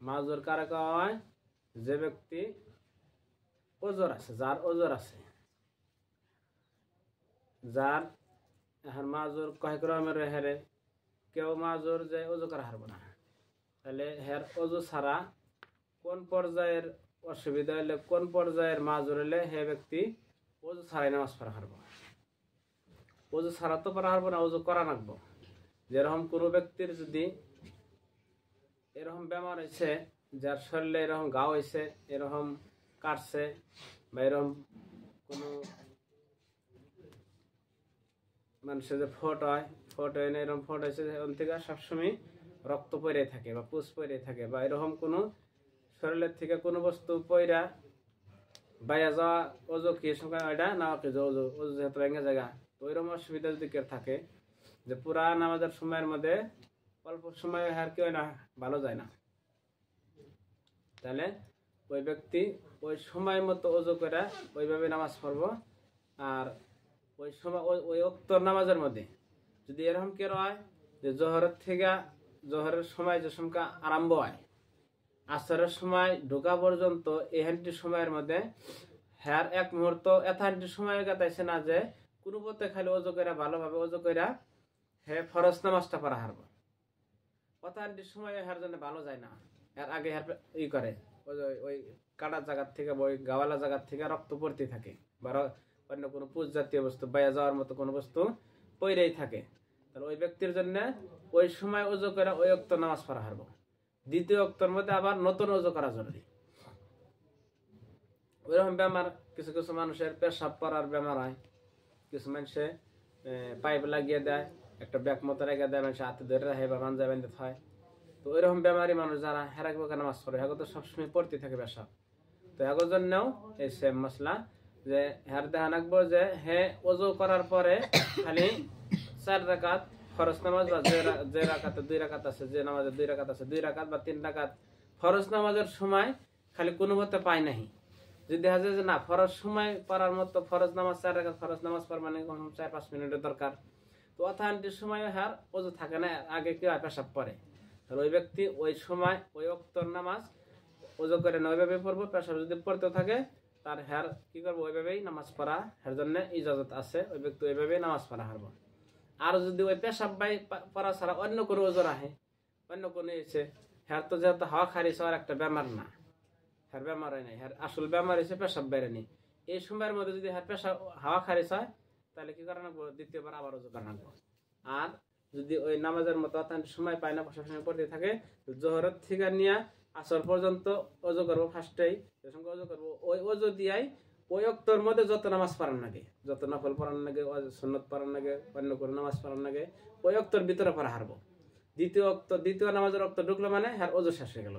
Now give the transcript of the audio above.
মাজুর কারে কওয়া হয়? যে ব্যক্তি ওজোর আছে, যার ওজোর আছে, যার এখন মাজুর কয় ক্রমের হেরে কেউ মাজুর যে ওজু করা হারব না, তাহলে হের ওজু ছাড়া কোন পর্যায়ের অসুবিধা হলে কোন পর্যায়ের মাজুর হলে হে ব্যক্তি ওজু ছাড়াই নামাজ পড়া হারব। ওজু ছাড়া তো পড়া হারব না, ওজু করা রাখবো। যেরকম কোনো ব্যক্তির যদি এরকম বেমার হয়েছে, যার শরীরে এরকম ঘা হয়েছে, এরকম কাটছে, বা এরকম কোনো মানুষের যে ফোট হয় না, এরকম ফোট হয়েছে, ওখান থেকে সবসময় রক্ত পড়ে থাকে বা পুষ পড়ে থাকে, বা এরকম কোনো শরীরের থেকে কোনো বস্তু পয়রা বাইয়া যাওয়া ওজো কি সময় ওইটা না কি ওজো ওজো যেহেতু ভেঙে জায়গা, তো ওইরকম অসুবিধা যদি কেউ থাকে যে পুরা নামাজের সময়ের মধ্যে অল্প সময় আর কি হয় না, ভালো যায় না, তাহলে ওই ব্যক্তি ওই সময় মতো ওজু করে ওইভাবে নামাজ পড়বো। আর ওই সময় ওই উক্তর নামাজের মধ্যে যদি এরকম কেউ হয় যে জোহরের থেকে জোহরের সময় যে সময় আরম্ভ হয় আসরের সময় ঢোকা পর্যন্ত এহানটি সময়ের মধ্যে হ্যার এক মুহূর্ত এথানটি সময় কাটাইছে না যে কোনো পথে খালি ওজু করে ভালোভাবে ওজু করে হে ফরজ নামাজটা পড়া হারব। অথানটি সময় হ্যার জন্য ভালো যায় না, এর আগে হ্যার ই করে ওই কাটার জায়গার থেকে ওই গাওয়ালা জায়গার থেকে রক্ত পড়তে থাকে, বা অন্য কোনো পুষ জাতীয় বস্তু বাইয়া যাওয়ার মতো কোনো বস্তু পইরেই থাকে, তাহলে ওই ব্যক্তির জন্য ওই সময় ওজু করে ওই অক্ত নামাজ পড়া হারব। দ্বিতীয় অক্তর মধ্যে আবার নতুন ওজু করা জরুরি। ওইরকম বেমার কিছু কিছু মানুষের পেশাব পড়ার বেমার হয়, কিছু মানুষে পাইপ লাগিয়ে দেয়, একটা ব্যাগ মতো রেখে দেয়, মানুষের হাতে ধরে রাখে বা মাঞ্জা বেঁধে হয়। তো ওইরকম বেমারি মানুষ যারা হেরাক বোকা নামাজ পড়ে হ্যাঁ তো সবসময় পড়তে থাকে পেশাব, তো এগোর জন্যও এই সেম মশলা যে হ্যার দেখা রাখবো যে হ্যাঁ ওজু করার পরে খালি 4 রাকাত ফরজ নামাজ বা যে রাকাতে 2 রাকাত আছে, যে নামাজে 2 রাকাত আছে 2 রাকাত বা 3 রাকাত ফরজ নামাজের সময় খালি কোনো মতে পায় নাহি। যদি হাজে যে না ফরজ সময় পড়ার মতো ফরজ নামাজ 4 রাকাত ফরজ নামাজ পড় মানে 4-5 মিনিটের দরকার, তো অথানটির সময় হ্যার ওজু থাকে না, আগে কি হয় পেশাব পড়ে, তাহলে ওই ব্যক্তি ওই সময় ওই ওক্তর নামাজ ওজু করে না ওইভাবে পড়বো। পেশাব যদি পড়তে থাকে তার হ্যার কি করবো ওইভাবেই নামাজ পড়া হের জন্য ইজাজত আছে, ওই ব্যক্তি ওইভাবেই নামাজ পড়া হারবো। আর যদি ওই পেশাব বাই পড়া ছাড়া অন্য কোনো ওজোর আহে, অন্য কোনো এসে হ্যার তো যেহেতু হাওয়া খারিজ হওয়ার একটা বেমার না, হ্যার বেমার হয় নাই, হ্যার আসল বেমার এসে পেশাব বাইরে নেই, এই সময়ের মধ্যে যদি হ্যার পেশাব হাওয়া খারিজ হয় তাহলে কি করা রাখবো, দ্বিতীয়বার আবার ওজু করা রাখবো। আর যদি ওই নামাজের মতো সময় পায় না সবসময় পড়তে থাকে, জোহরের থেকে নিয়ে আসর পর্যন্ত ওজু করবো, ফার্স্টেই ওজু করবো, ওই ওজু দিয়াই ওই অক্তর মধ্যে যত নামাজ পড়ার লাগে, যত নফল পড়ার লাগে, সুন্নত পড়ার লাগে, অন্য কোনো নামাজ পড়ার লাগে ওই অক্তর ভিতরে পড়া হারবো। দ্বিতীয় নামাজের অক্ত ঢুকলো মানে হ্যাঁ ওজু শেষ হয়ে গেল।